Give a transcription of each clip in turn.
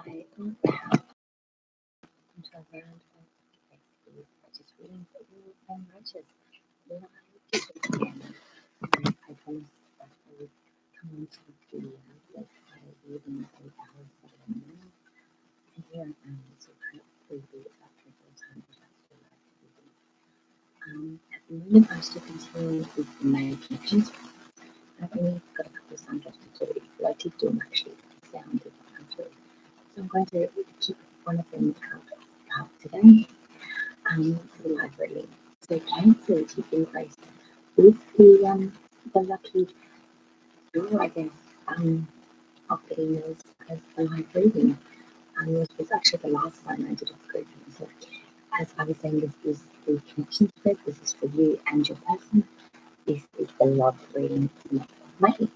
I turn around and I just reading that you and righteous. Then I did it again. And I promised that I would come on to the let's say reading 8 hours of the morning. And here I am, so hopefully about 3 times that I still like to read. At the moment I'm still continuing with the main connections. I've only got a couple of sound drops to do. Well, I did do them actually, the sound did not come through. So I'm going to keep one of them out today for the live reading. So Cancer, you've been graced with the lucky draw, I guess, of getting those as the live reading. This was actually the last time I did a group. So as I was saying, this is the connection spread. This is for you and your person. This is the love reading for the month of May.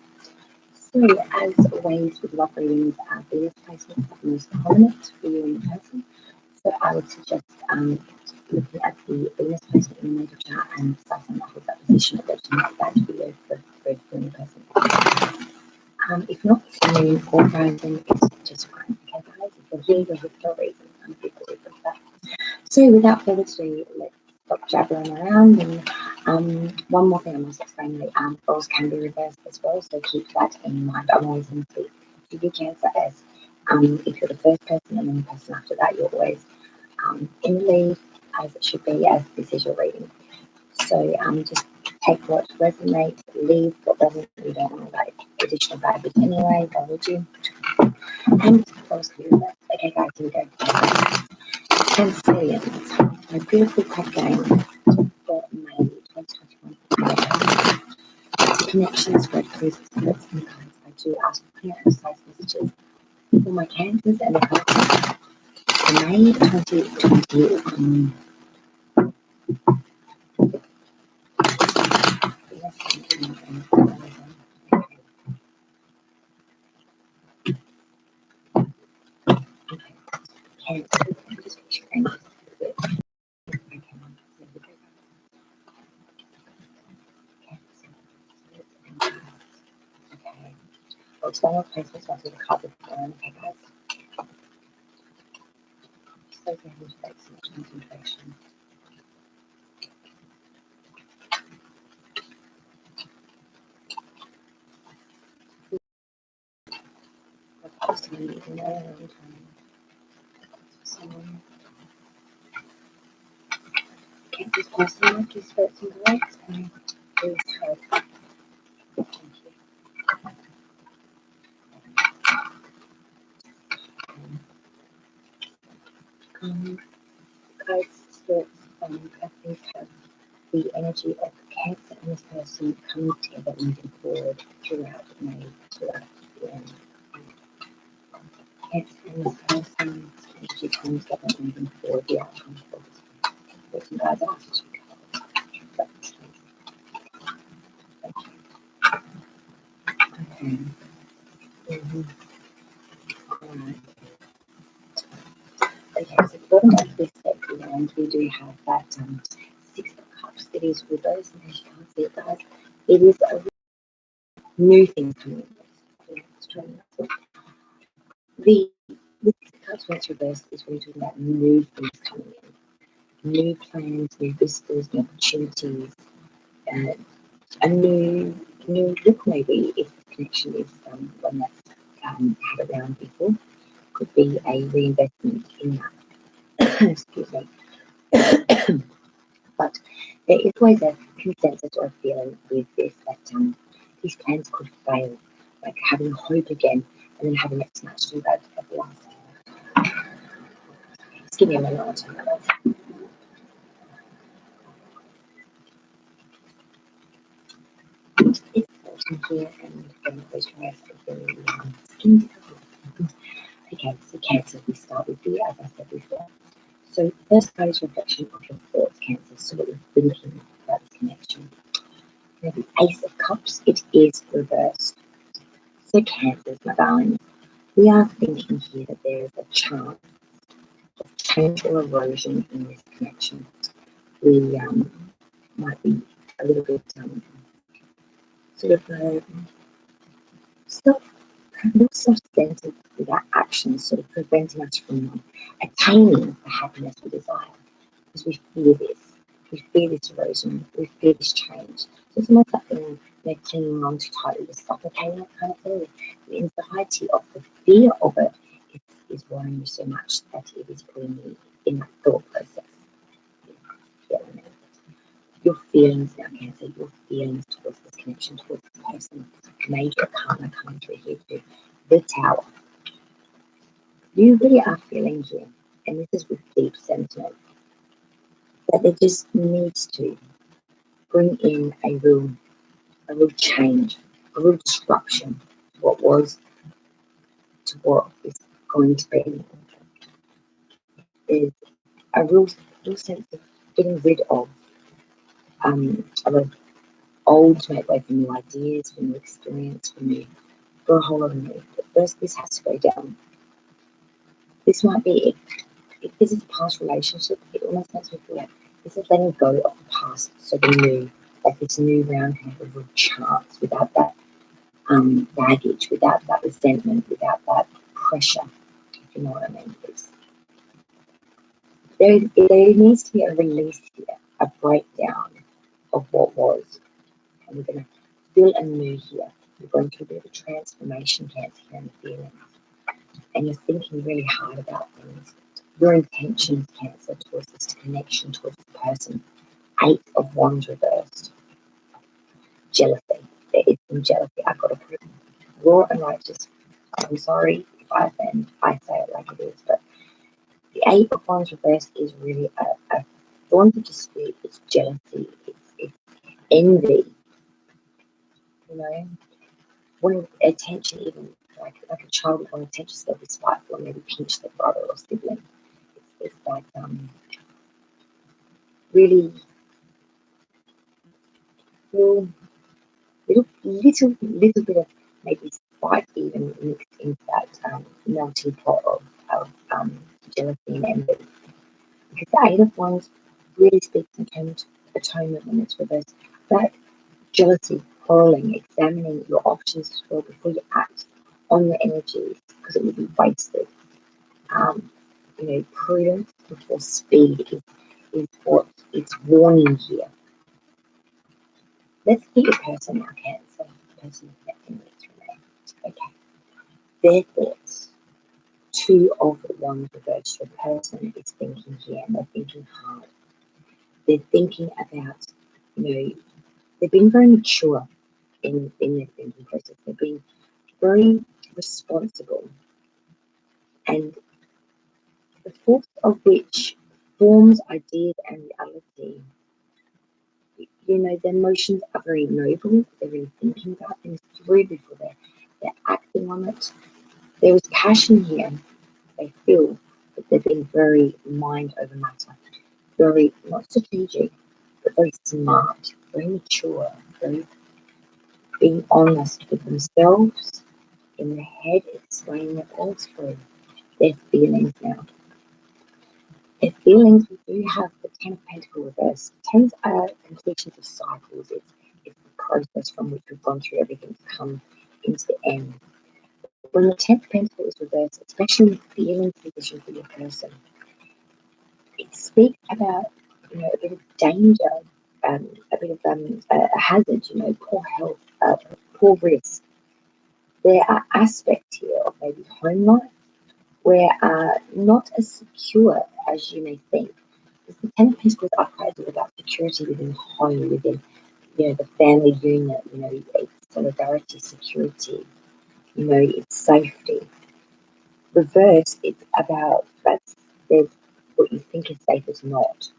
So, as always with love readings, Venus placements are the most prominent for you and your person. So, I would suggest looking at the Venus placement in the natal chart and starting that with that position of that video for you and your person. If not, then or rising is just fine. Okay, guys, if you're here, you're here for a reason. I'm people with that. So, without further ado, let's stop jabbering around. And one more thing I must explain: the roles can be reversed as well, so keep that in mind. I'm always going to speak to you, Cancer, as if you're the first person and then the person after that, you're always in the lead, as it should be, as this is your reading. So just take what resonates, leave what doesn't. You don't want that additional baggage anyway, why would you? And roles can be reversed. Okay, guys, here we go. Cancerians, my beautiful card game for May 2021. Connections, red cruises, notes, and cards. I do ask for clear and precise messages for my cancers and the cards for May 2021. Cancer, just fix your angles a little bit. Okay. Well, it's one more placement, so I'll do the card before. Okay, guys. So very much so much concentration. Just a minute, someone. Can't this person like his spirits and legs? And please help. Thank you. Cards, spirits, please have the energy of Cancer and this person coming together, moving forward throughout May, throughout the end. Cancer and this person's energy comes together, moving forward, the outcome for this person. Guys, I asked you to thank you. Okay. Alright. Okay, so the bottom of this deck land, we do have that Six of Cups. It is reversed, and as you can't see it, guys, it is a new thing coming in. The Six of Cups when it's reversed is really talking about new things coming in, new plans, new vistas, new opportunities, a new look maybe if the connection is one that's had around before. Could be a reinvestment in that. Excuse me. But there is always a consensus or a feeling with this that these plans could fail, like having hope again and then having it smashed in bed at the last. Just give me a minute, I'll turn that off. It's autumn here and those dries the skin. Okay, so Cancer, we start with you, as I said before. So first card is reflection of your thoughts, Cancer, so what you're thinking about this connection. Now the Ace of Cups, it is reversed. So Cancers, my darling, we are thinking here that there is a chance of change or erosion in this connection. We might be a little bit sort of stop We're self-centered with our actions, sort of preventing us from attaining the happiness we desire. Because we fear this. We fear this erosion. We fear this change. So it's almost like they're clinging on too tightly, they're suffocating it kind of thing. The anxiety of the fear of it is worrying you so much that it is putting you in that thought process. Your feelings now, Cancer, your feelings towards this connection, towards this person, major karma coming through here too. The Tower. You really are feeling here, and this is with deep sentiment, that there just needs to bring in a real change, a real disruption to what was, to what is going to be. There's a real sense of getting rid of old to make way for new ideas, for new experience, for a whole lot of new. But first, this has to go down. This might be, if this is a past relationship, it almost makes me feel like this is letting go of the past, so the new, like this new round can have a real chance without that baggage, without that resentment, without that pressure, if you know what I mean. There needs to be a release here, a breakdown of what was. And we're going to feel anew here. You're going through a bit of a transformation, Cancer, here in the feelings. And you're thinking really hard about things. Your intentions, Cancer, towards this connection, towards this person. 8 of Wands reversed. Jealousy. There is some jealousy. I've got to put it raw and righteous. I'm sorry if I offend. I say it like it is. But the 8 of Wands reversed is really a thorn of dispute. It's jealousy. It's envy. You know, wanting attention, even like a child would want attention, so they'll be spiteful and maybe pinch their brother or sibling. It's like really little, little bit of maybe spite even mixed into that melting pot of jealousy and envy. Because the 8 of Wands really speaks in terms of atonement when it's reversed. That jealousy, quarreling, examining your options as well before you act on your energies, because it will be wasted. Prudence before speed is what it's warning here. Let's get your person now, Cancer. The person connecting with Renee. Okay. Their thoughts. 2 of Wands reversed. Your person is thinking here, and they're thinking hard. They're thinking about, they've been very mature in their thinking process. They've been very responsible, and the force of which forms ideas and reality. Their emotions are very noble. They're really thinking about things through before they're acting on it. There is passion here. They feel that they're being very mind over matter, very not strategic, but very smart, very mature, very being honest with themselves in their head, explaining it all through their feelings now. Their feelings, we do have the 10 of Pentacles reversed. Tens are completions of cycles. It's the process from which we've gone through everything to come into the end. When the 10th of Pentacles is reversed, especially in the feelings position for your person, it speaks about a bit of danger, a bit of a hazard, poor health, poor risk. There are aspects here of maybe home life where not as secure as you may think. Because the 10 of Pentacles upright is about security within the home, within the family unit, it's solidarity, security, it's safety. Reverse, it's about there's what you think is safe is not.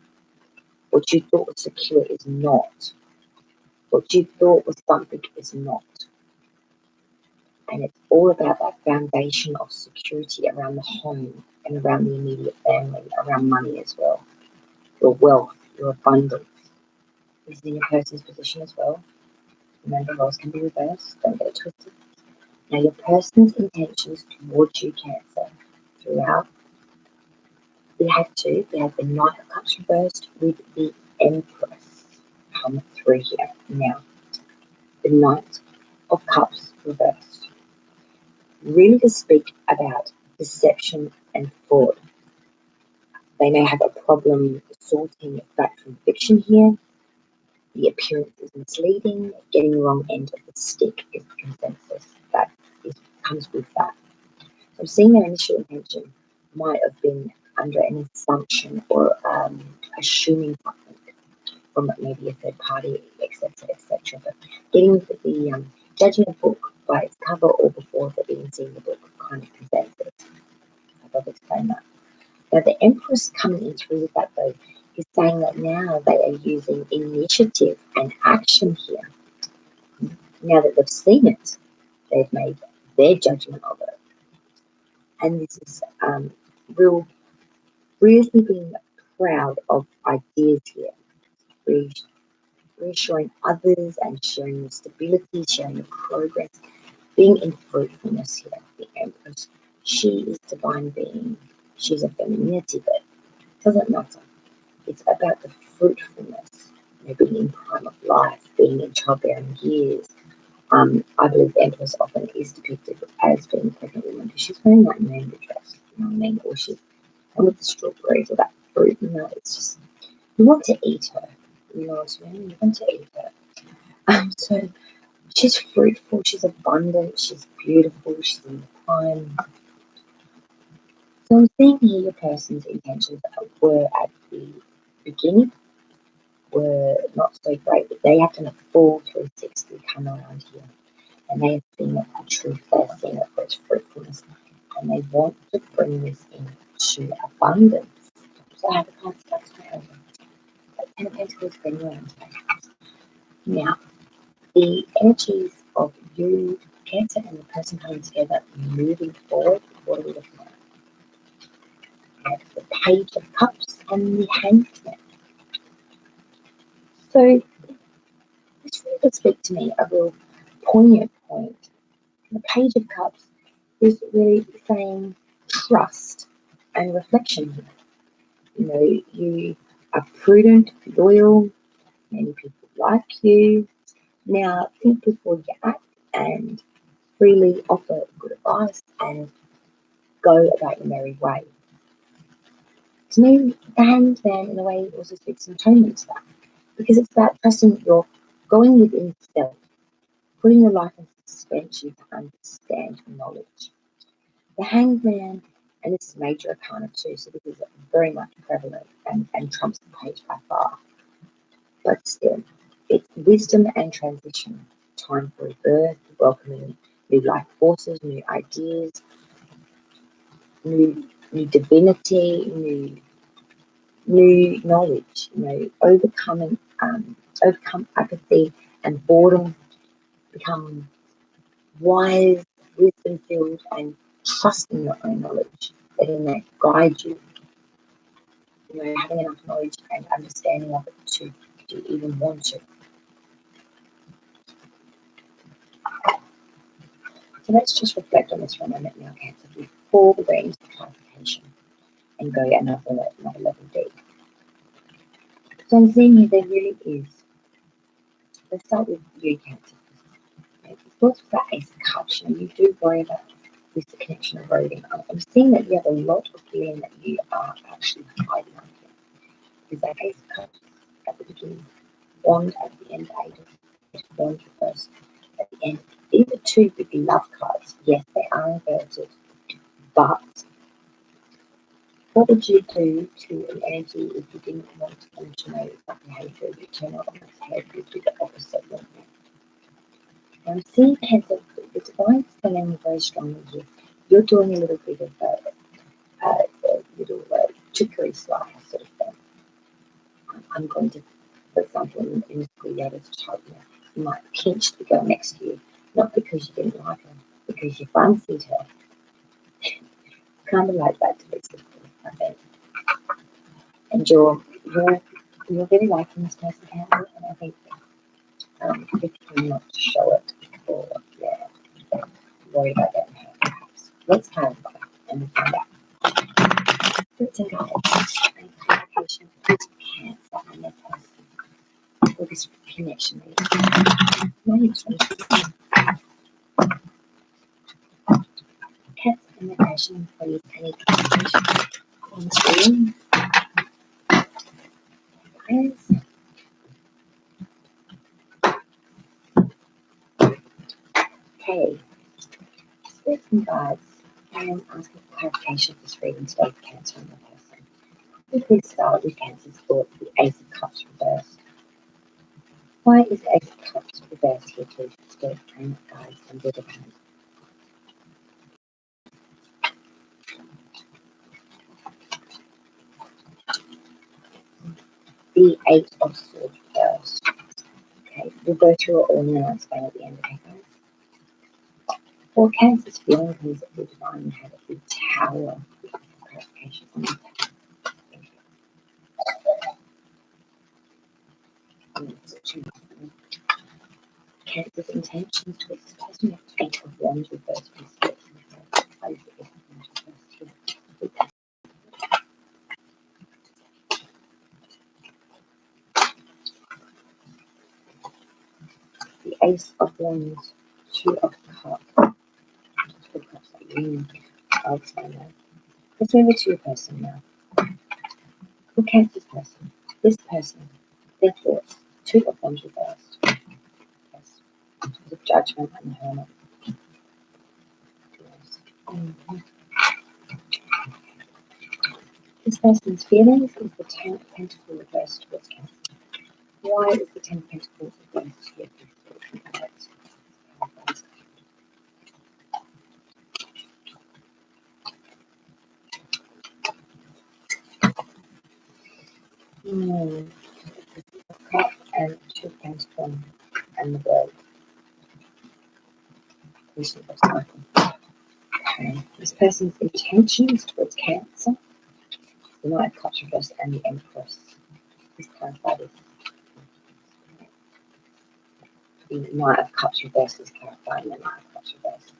What you thought was secure is not. What you thought was something is not. And it's all about that foundation of security around the home and around the immediate family, around money as well. Your wealth, your abundance is in your person's position as well. Remember, roles can be reversed. Don't get it twisted. Now, your person's intentions towards you, Cancer, throughout. We have the Knight of Cups reversed with the Empress come through here. Now, the Knight of Cups reversed. really to speak about deception and fraud. They may have a problem sorting fact from fiction here. The appearance is misleading. Getting the wrong end of the stick is the consensus that comes with that. So seeing their initial intention might have been under an assumption or assuming something from maybe a third party, etc., etc. But getting the judging a book by its cover or before they've even seen the book kind of consensus. I've explained that. Now the Empress coming in through with that though is saying that now they are using initiative and action here. Now that they've seen it, they've made their judgment of it. And this is really being proud of ideas here, reassuring others and sharing the stability, sharing the progress, being in fruitfulness here. The Empress, she is divine being, she's a femininity, but it doesn't matter. It's about the fruitfulness, being in prime of life, being in childbearing years. I believe the Empress often is depicted as being a pregnant woman because she's wearing that mango dress, you know what I mean? Or she's, and with the strawberries or that fruit, it's just, you want to eat her, you know what I mean? You want to eat her. So she's fruitful, she's abundant, she's beautiful, she's in the prime. So I'm seeing here your person's intentions were at the beginning were not so great, but they have done a full 360 come around here. And they have seen it for truth, they have seen it for its fruitfulness, and they want to bring this into abundance. So I have a card starts to over. Ten of Pentacles been around. Now, the energies of you, Cancer, and the person coming together, moving forward, what are we looking at? We have the Page of Cups and the Hanged Man. So this really does speak to me a real poignant point. The Page of Cups is really saying trust and reflection here. You know, you are prudent, loyal, many people like you. Now think before you act and freely offer good advice and go about your merry way. To me, the Hanged Man in a way also speaks in atonement to that, because it's about trusting that you're going within self, putting your life in suspension to understand knowledge. The Hanged Man, and this is major arcana too, so this is very much prevalent and trumps the page by far. But still, it's wisdom and transition, time for rebirth, welcoming new life forces, new ideas, new divinity, new knowledge, overcome apathy and boredom, become wise, wisdom filled, and trusting your own knowledge, letting that guide you, having enough knowledge and understanding of it to even want to. So let's just reflect on this for a moment now, Cancer, before we go into the clarification and go another level deep. So I'm seeing here there really is. Let's start with you, Cancer. Thoughts about Ace of Cups, you do worry about this connection eroding. I'm seeing that you have a lot of feeling that you are actually hiding on here. Is that Ace of Cups at the beginning, Wand at the end, Wand reversed at the end. These are two big love cards. Yes, they are inverted, but what would you do to an energy if you didn't want them to know that behavior? You turn on its head, you do the opposite one. Now, I'm seeing the divine feeling very strongly here. You're doing a little bit of a little trickery sly sort of thing. I'm going to, for example, in the school you you might pinch the girl next to you, not because you didn't like her, because you fancied her. Kind of like that to be simple, I think. And you're really liking this person, Cancer, and I think if you not to show it or worry about that perhaps. Let's clarify and find out. Spirits and guides and clarification for Cancer and their person for this connection. communication, please. Any communication on screen? Yes. Okay. Spirits and guides. I am asking for clarification of this reading today for Cancer on the person. If we start with Cancer's thoughts, the Ace of Cups reversed. Why is the Ace of Cups reversed here, please? Spirit and guides and Buddha cards. The Eight of Swords first. Okay, we'll go through it all and then I'll explain at the end, okay, guys? For Cancer's feeling, please, the divine had the Tower. Clarification on the Tower. Cancer's intentions towards this person, Eight of Wands reversed, please. The Ace of Wands, Two of Cups. Two of Cups, I'll explain that. Let's move to your person now. Who Cancer's person? This person, their thoughts, Two of Wands reversed. Yes. The Judgment and the Hermit. Yes. This person's feelings is the Ten of Pentacles reversed towards Cancer. Why is the Ten of Pentacles reversed here? Cup and Two of Pentacles and the World. Okay. This person's intentions towards Cancer, the Knight of Cups reversed and the Empress. Please clarify this. The Knight of Cups reversed is clarified and the Knight of Cups reversed.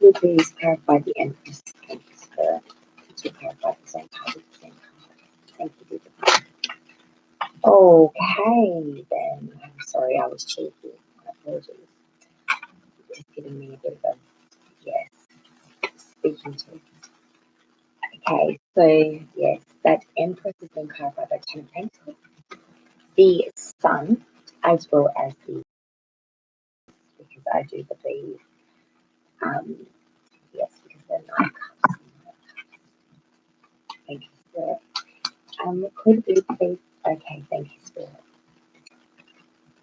Will please clarify the Empress? Thank you, Spirit. To clarify the same card with the same card. Thank you. Okay, then. I'm sorry, I was cheeky. My apologies. Just giving me a bit of a yes. Speaking to. Okay, so yes, that Empress has been clarified by Ten of Pentacles. The Sun, as well as the, because I do believe, yes, because they're Nine Cups. Thank you, Spirit. Could we please, okay, thank you, Spirit.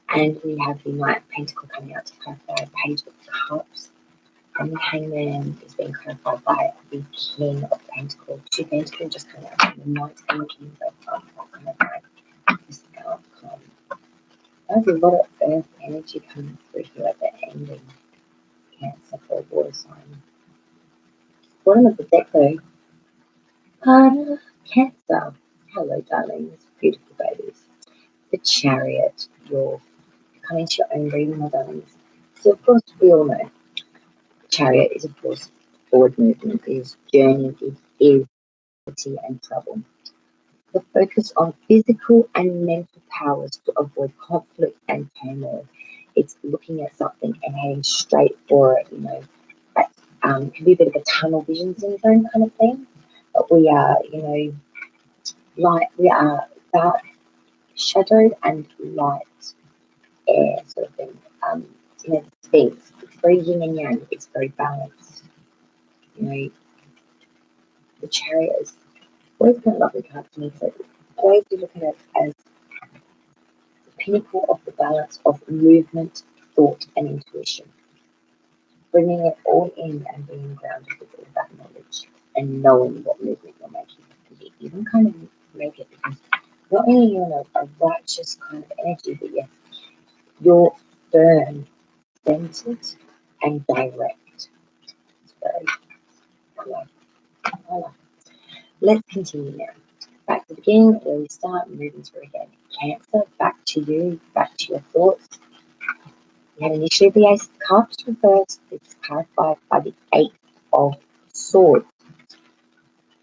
And we have the Knight of Pentacles coming out to clarify Page of Cups. And the Hangman is being clarified by the King of Pentacles. Two Pentacles just coming out from the Knight and the King of Pentacles. Kind of like this outcome. There's a lot of earth energy coming through here at the ending. Cancer for a water sign. Bottom of the deck though. Cancer. Hello, darlings. Beautiful babies. The Chariot. You're coming to your own reading, my darlings. So, of course, we all know the Chariot is, of course, forward movement, is journey, it is and trouble. The focus on physical and mental powers to avoid conflict and turmoil. It's looking at something and heading straight for it, you know. That can be a bit of a tunnel vision syndrome kind of thing. But we are, you know, we are dark, shadowed, and light air sort of thing. You know, things. It's very yin and yang. It's very balanced. You know, the Chariot is always been a lovely card to me. So always do look at it as the pinnacle of the balance of movement, thought, and intuition. Bringing it all in and being grounded with all that knowledge and knowing what movement you're making. You even kind of make it because not only you're a righteous kind of energy, but yes, you're firm, centered, and direct. It's very, I like it. I like it. Let's continue now. Back to the beginning where we start moving through again. Cancer, back to you, back to your thoughts. We had initially the Ace of Cups reversed. It's clarified by the Eight of Swords.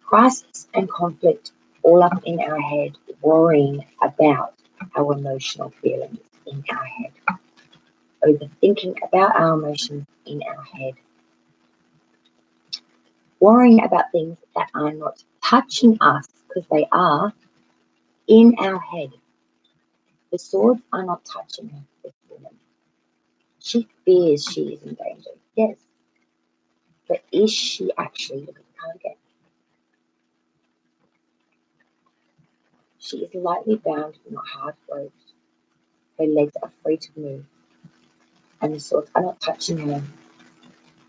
Crisis and conflict all up in our head, worrying about our emotional feelings in our head. Overthinking about our emotions in our head. worrying about things that are not touching us, because they are in our head. The swords are not touching her, this woman. She fears she is in danger, yes. But is she actually, look at the card again, she is lightly bound, not hard roped. Her legs are free to move, and the swords are not touching her,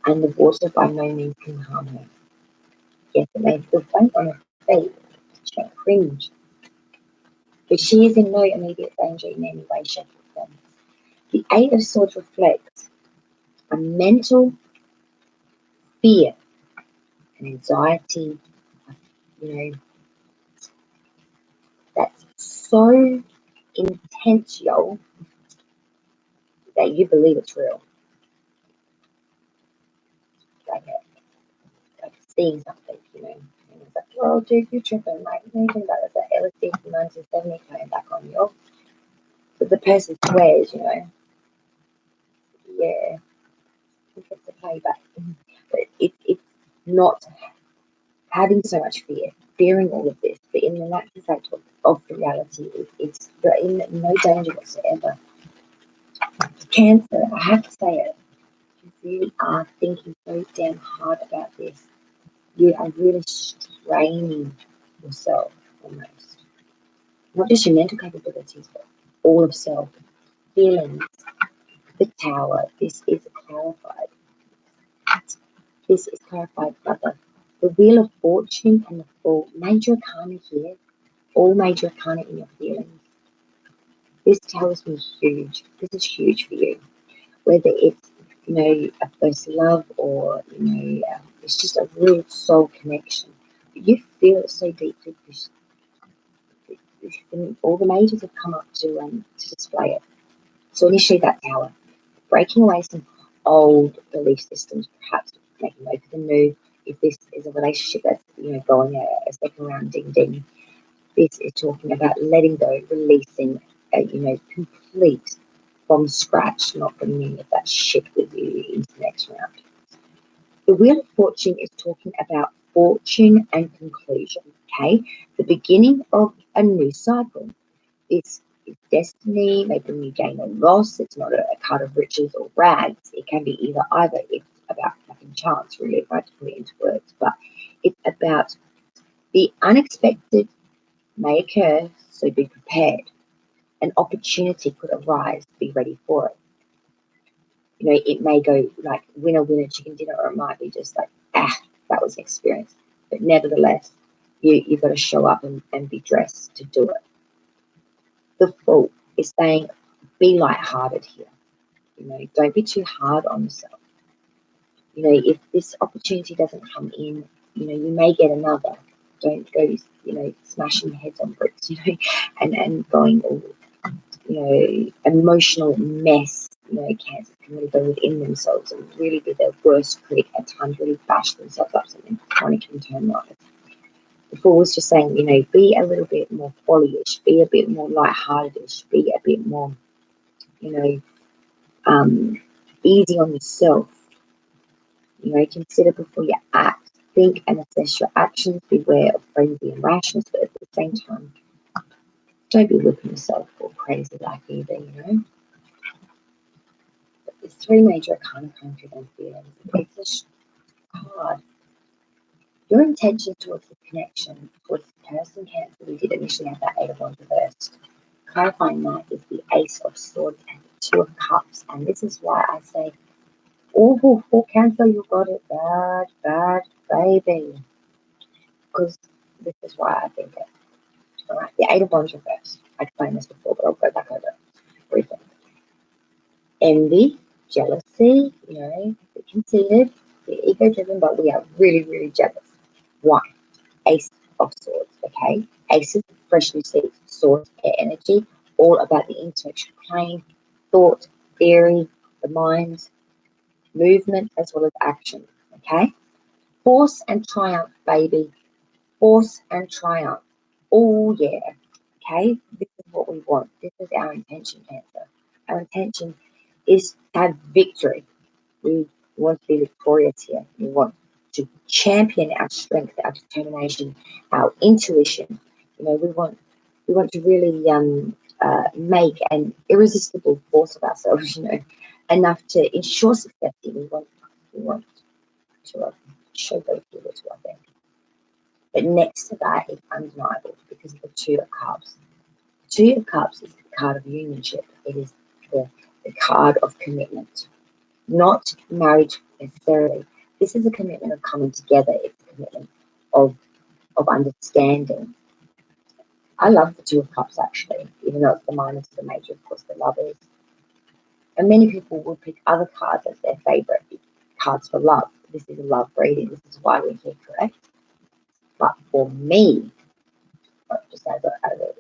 and the water by no means can harm her. Yes, it may feel faint on her feet, she won't cringe, but she is in no immediate danger in any way, shape, or form. The Eight of Swords reflects a mental fear and anxiety, you know, that's so intense, yo, that you believe it's real. Like, like seeing something, you know. And it's like, well, dude, you're tripping. Like, anything about it, that LSD from 1970 coming back on you. But the person swears, you know, yeah, it's a playback. But it's not having so much fear, fearing all of this, but in the natural fact of the reality, you're in no danger whatsoever. Cancer, I have to say it, you really are thinking so damn hard about this. You are really straining yourself almost. Not just your mental capabilities, but all of self. Feelings, the tower, this is clarified. This is clarified, brother. The Wheel of Fortune and the Fool, major arcana here, all major arcana in your feelings. This tells me huge. This is huge for you. Whether it's, you know, a first love or, you know, it's just a real soul connection. You feel it so deeply because all the majors have come up to display it. So initially that tower, breaking away some old belief systems, perhaps making way for the new. If this is a relationship that's, you know, going a second round ding ding, this is talking about letting go, releasing, you know, complete from scratch, not bringing any of that shit with you into the next round. The Wheel of Fortune is talking about fortune and conclusion, okay? The beginning of a new cycle. It's destiny, maybe new gain or loss. It's not a card of riches or rags. It can be either. It's about fucking chance, really, if I had to put it into words. But it's about the unexpected may occur, so be prepared. An opportunity could arise, be ready for it. You know, it may go like winner, winner, chicken dinner, or it might be just like, that was an experience. But nevertheless, you've got to show up and be dressed to do it. The Fool is saying, be lighthearted here. You know, don't be too hard on yourself. You know, if this opportunity doesn't come in, you know, you may get another. Don't go, you know, smashing heads on bricks, you know, and going all, you know, emotional mess. You know, cancers can really go within themselves and really be their worst critic at times, really bash themselves up something chronic internalized. The Fool was just saying, you know, be a little bit more folly-ish, be a bit more lighthearted-ish, be a bit more, you know, easy on yourself. You know, consider before you act, think and assess your actions, beware of frenzy and rashness, but at the same time, don't be whipping yourself all crazy like either, you know. But there's three major arcana coming through them feelings. It's a card. Your intention towards the connection, towards the person Cancer, we did initially have that Eight of Wands reversed. Clarifying that is the Ace of Swords and the Two of Cups, and this is why I say, oh, for Cancer, you got it bad, bad, baby. Because this is why I think it. All right, the Eight of Wands reversed. I explained this before, but I'll go back over it briefly. Envy, jealousy, you know, we're conceited, we're ego driven, but we are really, really jealous. Why? Ace of Swords, okay? Aces, fresh new seeds, swords, air energy, all about the intellectual plane, thought, theory, the mind, movement, as well as action, okay? Force and triumph, baby. Force and triumph. Oh, yeah. Okay? This is what we want. This is our intention, Cancer. Our intention is to have victory. We want to be victorious here. We want to champion our strength, our determination, our intuition. You know, we want to really make an irresistible force of ourselves. You know, enough to ensure success. We want to show those to I think. But next to that is undeniable because of the Two of Cups. The Two of Cups is the card of unionship. It is the card of commitment, not marriage necessarily. This is a commitment of coming together. It's a commitment of understanding. I love the Two of Cups actually, even though it's the minor to the major, of course, the Lovers. And many people will pick other cards as their favourite cards for love. This is a love reading. This is why we're here, correct? But for me, not just as an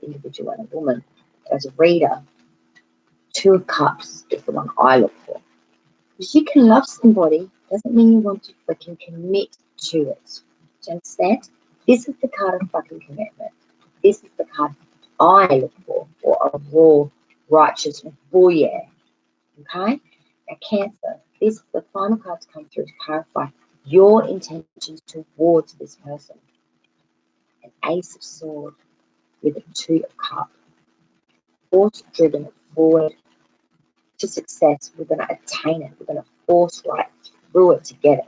individual and a woman, as a reader, Two of Cups is the one I look for. Because you can love somebody, doesn't mean you want to freaking commit to it. Do you understand? This is the card of fucking commitment. This is the card I look for a raw, righteous warrior. Okay? Now, Cancer, this the final card to come through to clarify your intentions towards this person. An Ace of Swords with a Two of Cups. Force driven forward to success. We're going to attain it. We're going to force right through it to get it.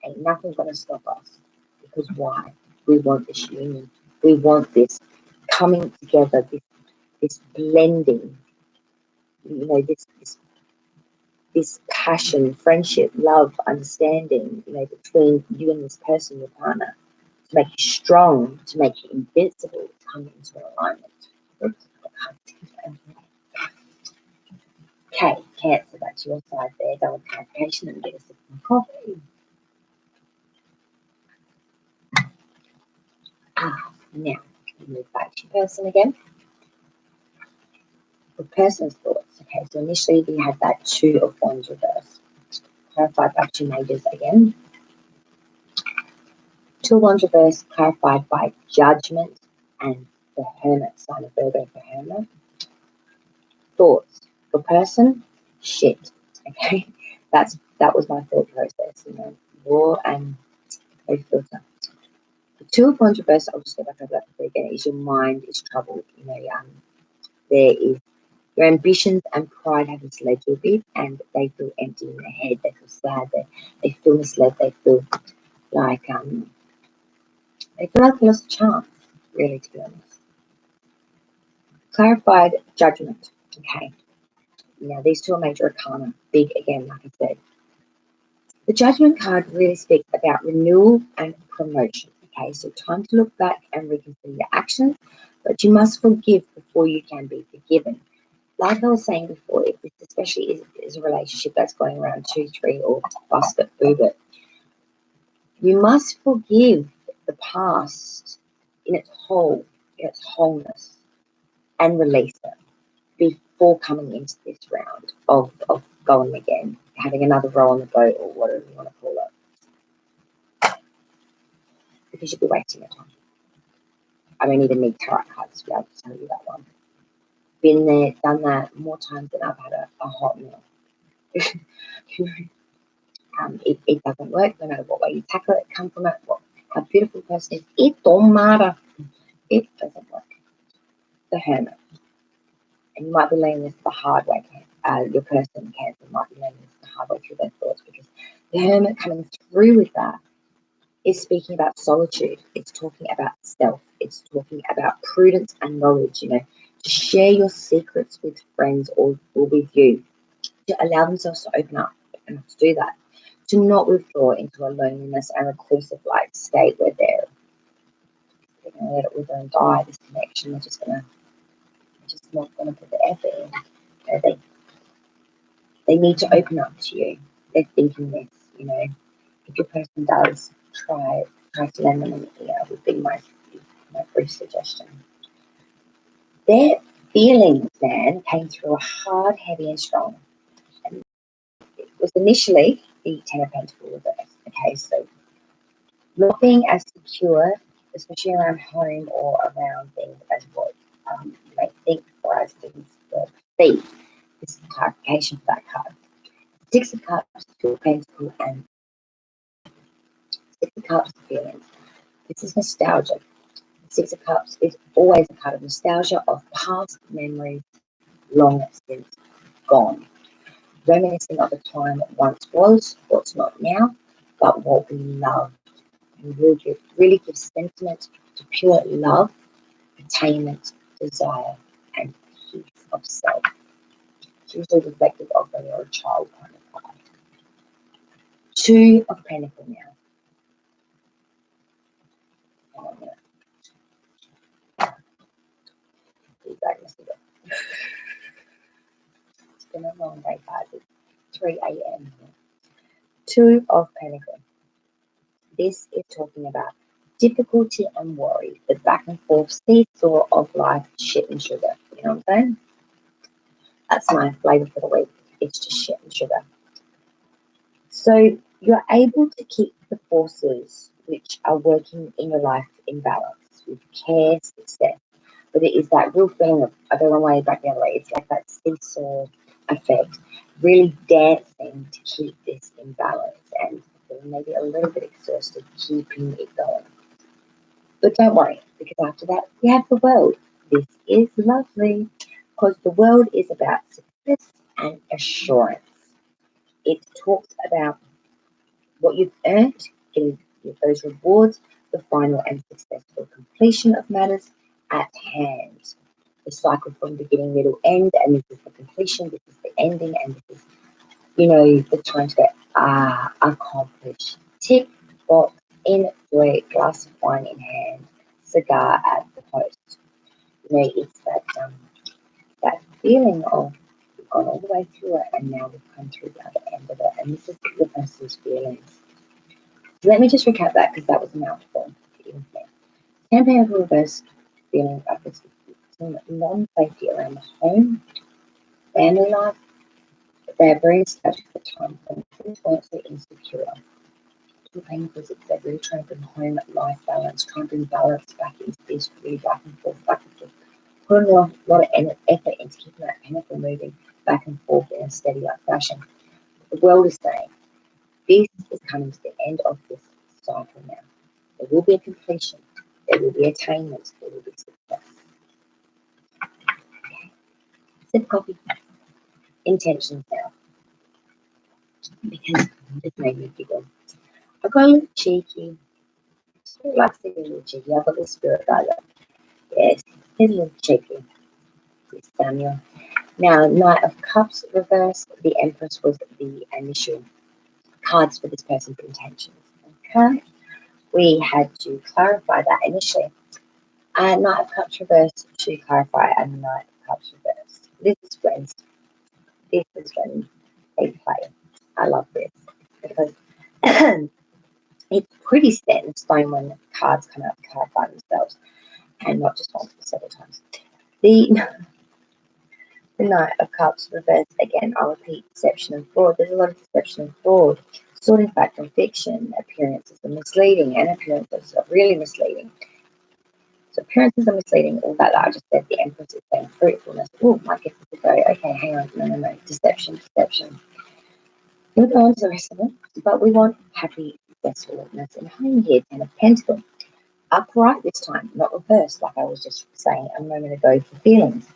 Ain't nothing going to stop us. Because why? We want this union. We want this coming together, this blending, you know, this passion, friendship, love, understanding, you know, between you and this person, your partner, to make you strong, to make you invincible, to come into alignment. Okay, Cancer, that's your side there. Double clarification and get a sip of coffee. Now, move back to your person again. The person's thoughts. Okay, so initially we had that Two of Wands reverse. Clarified by two majors again. Two of Wands reverse clarified by Judgment and the Hermit, sign of Virgo for Hermit. Thoughts. The person, shit. Okay, that was my thought process. You know, raw and no filter. The Two of Wands reverse. I'll just go back over that again. Is your mind is troubled. You know, there is. Your ambitions and pride have misled you a bit, and they feel empty in their head. They feel sad. They feel misled. They feel like they lost a chance, really, to be honest. Clarified Judgment. Okay. Now these two are major arcana. Big again, like I said. The Judgment card really speaks about renewal and promotion. Okay, so time to look back and reconsider your actions, but you must forgive before you can be forgiven. Like I was saying before, if this especially is a relationship that's going around 2, 3, or bust it, boob it, you must forgive the past in its wholeness, and release it before coming into this round of going again, having another row on the boat, or whatever you want to call it, because you'll be wasting your time. I don't even need tarot cards to be able to tell you that one. Been there, done that more times than I've had a hot meal. It doesn't work no matter what way you tackle it, come from it, how beautiful the person is. It don't matter. It doesn't work. The Hermit. And you might be learning this the hard way. Your person, Cancer, might be learning this the hard way through their thoughts, because the Hermit coming through with that is speaking about solitude. It's talking about self. It's talking about prudence and knowledge, you know, to share your secrets with friends or with you, to allow themselves to open up and to do that, to not withdraw into a loneliness and reclusive like state where they're going to let it wither and die, this connection. They're just not going to put the effort in. You know, they need to open up to you. They're thinking this, you know. If your person does, try to lend them an ear would be my brief suggestion. Their feelings, man, came through hard, heavy, and strong. And it was initially the Ten of Pentacles reverse. Okay, so not being as secure, especially around home or around things as what you may think, or as things will be. This is clarification for that card. Six of Cups, Two of Pentacles, and Six of Cups feelings. This is nostalgia. Six of Cups is always a card of nostalgia, of past memories long since gone. Reminiscing of a time that once was, what's not now, but what we loved. And really give sentiment to pure love, attainment, desire, and peace of self. It's usually reflective of when you're a child kind of card. Two of Pentacles now. Hang on a minute. It's been a long day, guys. It's 3 a.m. Two of Pentacles. This is talking about difficulty and worry, the back and forth seesaw of life, shit and sugar. You know what I'm saying? That's my flavor for the week. It's just shit and sugar. So you're able to keep the forces which are working in your life in balance with care, success. But it is that real feeling of, I don't know why back the other way, it's like that seesaw effect, really dancing to keep this in balance and maybe a little bit exhausted keeping it going. But don't worry, because after that, we have the world. This is lovely because the world is about success and assurance. It talks about what you've earned, getting those rewards, the final and successful completion of matters at hand. The cycle from beginning, middle, end, and this is the completion, this is the ending, and this is, the time to go, accomplish. Tick, box, enjoy, glass of wine in hand, cigar at the post. It's that feeling of we've gone all the way through it and now we've come through the other end of it, and this is the person's feelings. So let me just recap that because that was a mouthful. Campaign of reverse feeling of this non-safety around the home, family life. They're very attached to the time frame, influentially insecure. Campaign because they're really trying to bring home life balance, trying to bring balance back into this, really back and forth, putting a lot of effort into keeping that pentacle moving back and forth in a steady fashion. The world is saying this is coming to the end of this cycle now. There will be a completion, there will be attainment, there will be success. Okay. Sip coffee. Intentions now. Because it made me giggle. I got a little cheeky. I like to be a little cheeky. I've got the spirit guy. Yes, he's a little cheeky. It's Samuel. Now, Knight of Cups reversed. The Empress was the initial cards for this person's intentions. Okay, we had to clarify that initially. Knight of Cups reversed to clarify, and Knight of Cups reversed. This is when they play. I love this because it's pretty set in stone when cards come out to clarify themselves, and not just once but several times. The Knight of Cups reversed again. I'll repeat, deception and fraud. There's a lot of deception and fraud. Sorting fact and fiction. Appearances are misleading, and appearances are really misleading. So appearances are misleading. All that I just said. The Empress is saying fruitfulness. Oh, my goodness, to go. Okay, hang on. No. Deception. We'll go on to the rest of it. But we want happy, successfulness and home here. Ten of Pentacles. Upright this time, not reversed, like I was just saying a moment ago for feelings.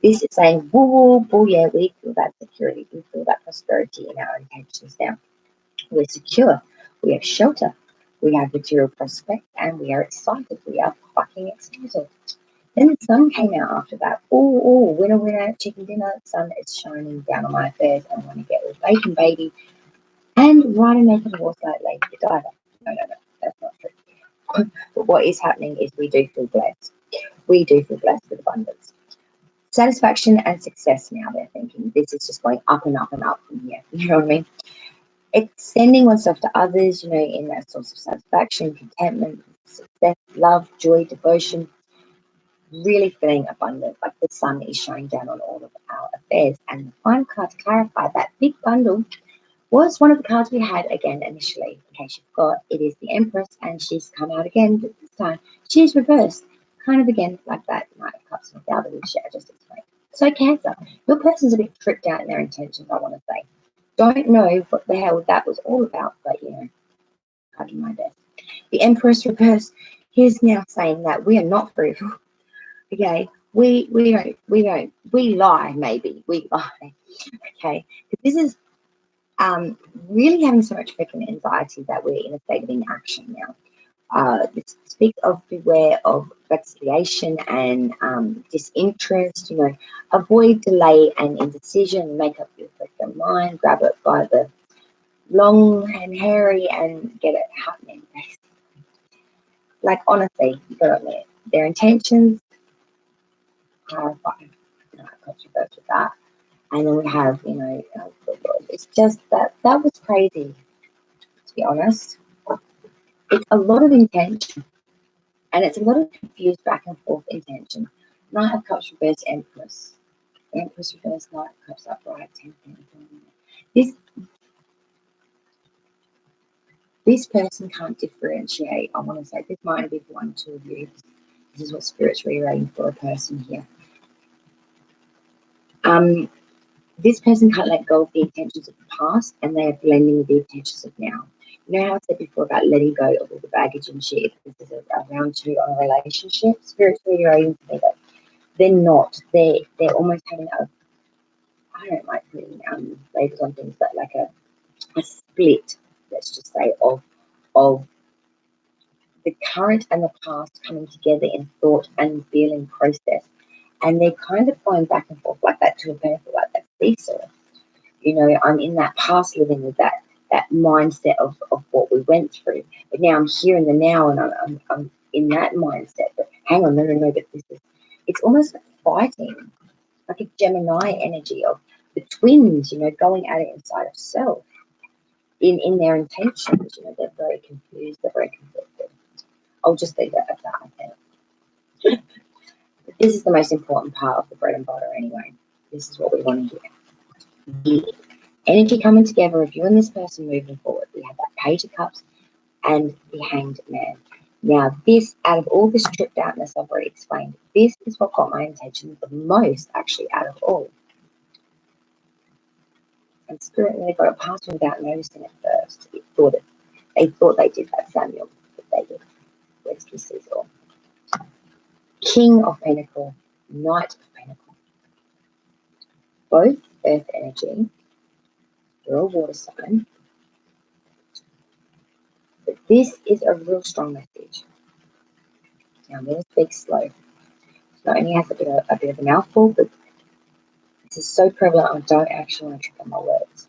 This is saying, woo, yeah, we feel that security, we feel that prosperity in our intentions now. We're secure, we have shelter, we have material prospect, and we are excited. We are fucking excited. Then the sun came out after that. Winner, chicken dinner. Sun is shining down on my affairs. I want to get all bacon, baby, and ride a naked horse like Lady Godiva. No, that's not true. But what is happening is we do feel blessed. We do feel blessed with abundance. Satisfaction and success now, they're thinking. This is just going up and up and up from here. You know what I mean? Extending oneself to others, in that source of satisfaction, contentment, success, love, joy, devotion. Really feeling abundant, like the sun is shining down on all of our affairs. And the final card to clarify that big bundle was one of the cards we had again initially. In case you forgot, it is the Empress, and she's come out again, but this time she's reversed. Kind of again like that Knight of Cups without the shit I just explained. So Cancer, your person's a bit tricked out in their intentions, I want to say. Don't know what the hell that was all about, but I did my best. The Empress reverse, he's now saying that we are not fruitful. Okay, we lie, maybe. We lie. Okay. This is really having so much freaking anxiety that we're in a state of inaction now. This speaks of beware of reconciliation and disinterest. You know, avoid delay and indecision. Make up your freaking mind. Grab it by the long and hairy and get it happening. Like, honestly, you got to admit, their intentions are fine. No, I got you both with that. And then we have, you know, it's just that was crazy, to be honest. It's a lot of intention, and it's a lot of confused back and forth intention. Knight of Cups reverse Empress. Empress reverse Knight of Cups upright. 10 This person can't differentiate. I want to say this might be for 1 or 2 of you. This is what Spirit's reiterating for a person here. This person can't let go of the intentions of the past, and they are blending with the intentions of now. You know how I said before about letting go of all the baggage and shit? This is a round 2 on a relationship. Spirit's reiterating for me that they're not. They're almost having a, I don't like putting labels on things, but like a split, let's just say, of the current and the past coming together in thought and feeling process. And they're kind of going back and forth like that to a benefit, like that seesaw. You know, I'm in that past living with that mindset of what we went through. But now I'm here in the now, and I'm in that mindset. But hang on, no, but this is, it's almost like fighting, like a Gemini energy of the twins, you know, going at it inside of self in their intentions. You know, they're very confused, they're very conflicted. I'll just leave it at that, I think. But this is the most important part of the bread and butter anyway. This is what we want to hear. The energy coming together of you and this person moving forward. We have that Page of Cups and the Hanged Man. Now, this, out of all this tripped outness I've already explained, this is what got my attention the most, actually, out of all. And Spirit really got it past me without noticing it first. They thought they did that, Samuel, but they did. Where's the seesaw? King of Pentacles, Knight of Pentacles. Both earth energy. You're a water sign. But this is a real strong message. Now I'm going to speak slow. Not only has a bit of a mouthful, but this is so prevalent I don't actually want to trip on my words.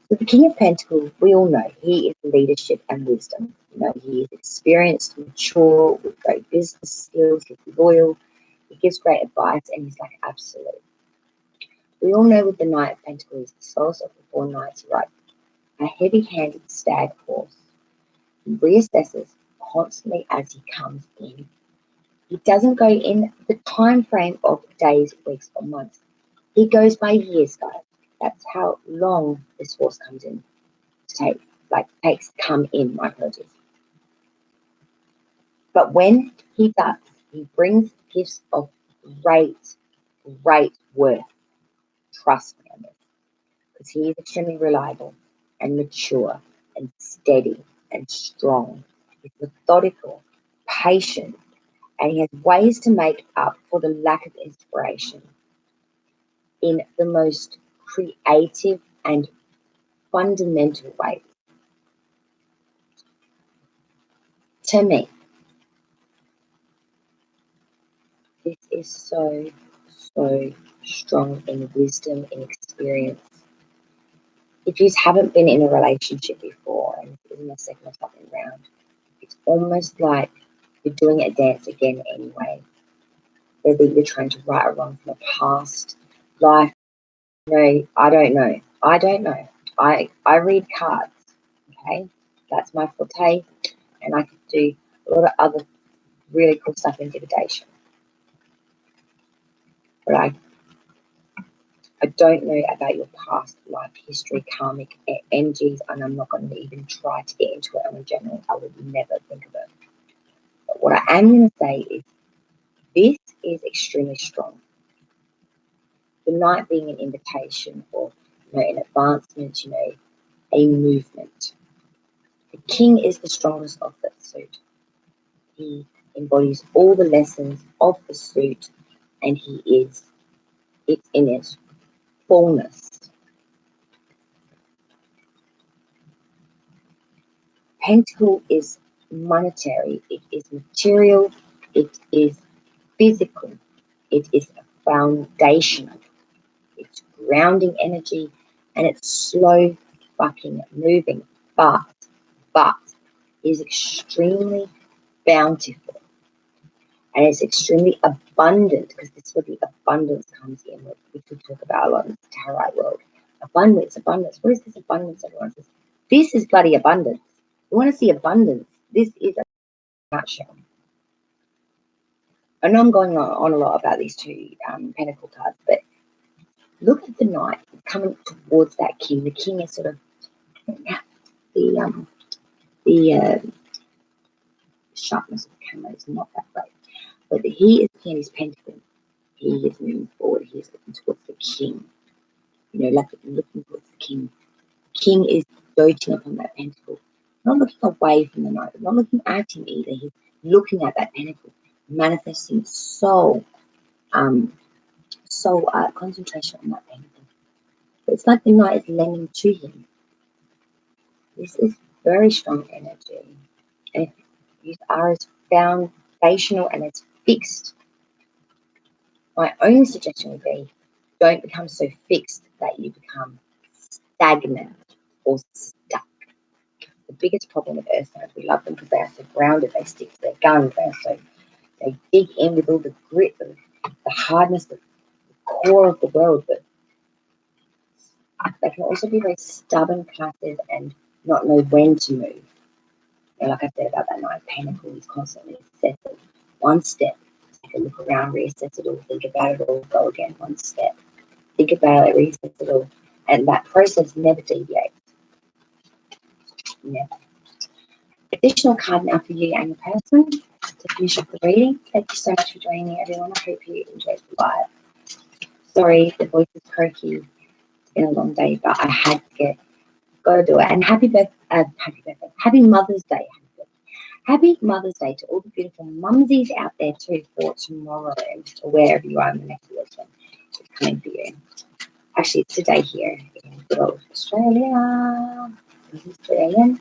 So the King of Pentacles, we all know he is leadership and wisdom. You know, he is experienced, mature, with great business skills, he's loyal, he gives great advice, and he's like absolute. We all know with the Knight of Pentacles, the source of the 4 knights, right? A heavy-handed stag horse. He reassesses constantly as he comes in. He doesn't go in the time frame of days, weeks, or months. He goes by years, guys. That's how long this horse comes in to come in, my apologies. But when he does, he brings gifts of great worth. Trust me on this. Because he is extremely reliable and mature and steady and strong. He's methodical, patient, and he has ways to make up for the lack of inspiration in the most creative and fundamental ways. To me, this is so strong in wisdom, in experience. If you haven't been in a relationship before and in the second or something round, it's almost like you're doing a dance again anyway. Whether you're trying to right a wrong from a past life. No, I don't know. I read cards, okay? That's my forte, and I could do a lot of other really cool stuff in divination. But I don't know about your past life history, karmic energies, and I'm not going to even try to get into it on a general. I would never think of it. But what I am going to say is this is extremely strong. The Knight being an invitation or, you know, an advancement, you know, a movement. The king is the strongest of the suit. He embodies all the lessons of the suit, and he is it in its fullness. Pentacle is monetary, it is material, it is physical, it is foundational, it's grounding energy, and it's slow fucking moving, but is extremely bountiful, and it's extremely abundant, because this is where the abundance comes in, which we talk about a lot in the tarot world. Abundance. What is this abundance? Everyone says this is bloody abundance. You want to see abundance? This is a nutshell. I know I'm going on a lot about these two pentacle cards, but look at the knight coming towards that king. The king is sort of the sharpness of the camera is not that great, but he is looking at his pentacle. He is moving forward. He is looking towards the king. You know, like looking towards the king. The king is doting upon that pentacle, not looking away from the knight, but not looking at him either. He's looking at that pentacle, manifesting soul concentration on that pentacle. But it's like the knight is lending to him. This is very strong energy. And if these are as foundational and it's fixed, my only suggestion would be don't become so fixed that you become stagnant or stuck. The biggest problem with earth signs, we love them because they are so grounded, they stick to their guns, they dig in with all the grit, the hardness, the core of the world, but they can also be very stubborn, passive, and not know when to move. And like I said about that Knight of Pentacles, he's constantly settled. One step, take a look around, reassess it all, think about it all, go again, one step. Think about it, reassess it all. And that process never deviates. Never. Additional card now for you and your person to finish up the reading. Thank you so much for joining me, everyone. I hope you enjoyed the live. Sorry, the voice is croaky. It's been a long day, but I had to gotta do it. And happy Mother's Day. Happy Mother's Day to all the beautiful mumsies out there too for tomorrow, or wherever you are in the next election. It's coming for you. Actually, it's today here in good old Australia. This is 3 a.m.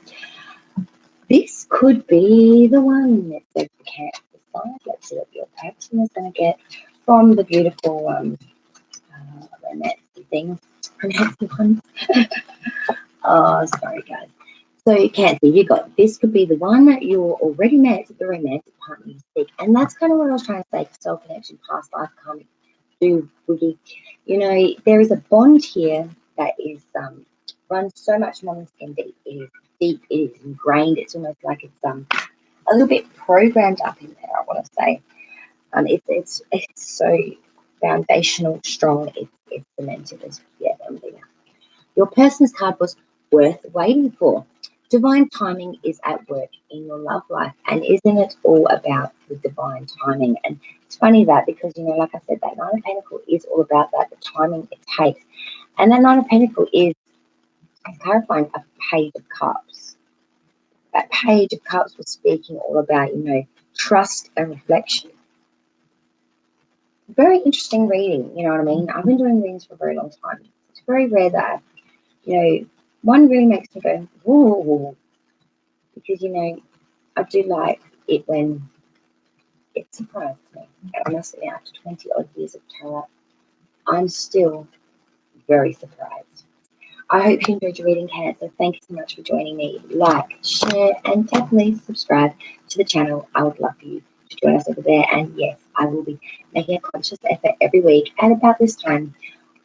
This could be the one that says the Cancer side. Let's see what your person is going to get from the beautiful romantic thing. Romantic ones. Oh, sorry, guys. So, Cancer, you got this could be the one that you're already met, the romantic partner you seek. And that's kind of what I was trying to say for soul connection, past life, karmic, do boogie. You know, there is a bond here that is runs so much more than skin deep. It is deep, it is ingrained. It's almost like it's a little bit programmed up in there, I want to say. It's so foundational, strong, it's cemented as yet. Your person's card was worth waiting for. Divine timing is at work in your love life, and isn't it all about the divine timing? And it's funny that because, you know, like I said, that Nine of Pentacles is all about that, the timing it takes. And that Nine of Pentacles is clarifying a Page of Cups. That Page of Cups was speaking all about, you know, trust and reflection. Very interesting reading, you know what I mean? I've been doing readings for a very long time. It's very rare that, you know, one really makes me go, whoa, because, you know, I do like it when it surprises me. And I must admit, after 20 odd years of tarot, I'm still very surprised. I hope you enjoyed your reading, Cancer. Thank you so much for joining me. Like, share, and definitely subscribe to the channel. I would love for you to join us over there. And yes, I will be making a conscious effort every week at about this time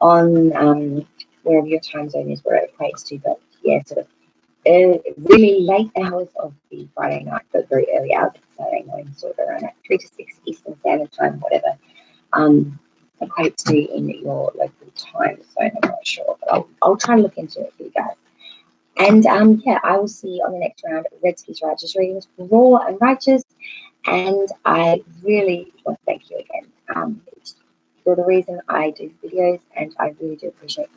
on wherever your time zone is, where it equates to. But yeah, sort of really late hours of the Friday night, but very early hours of Saturday morning, sort of around 3 to 6 Eastern Standard Time, whatever equates to in your local time zone. I'm not sure, but I'll try to look into it for you guys. And yeah, I will see you on the next round of Red Skis Righteous readings, raw and righteous. And I really want to thank you again. For the reason I do videos, and I really do appreciate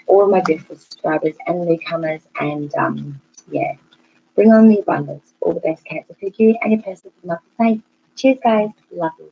all of my beautiful subscribers and newcomers, and yeah, Bring on the abundance. All the best, Cancer, for you and your person for the month of May. Cheers, guys. Love you.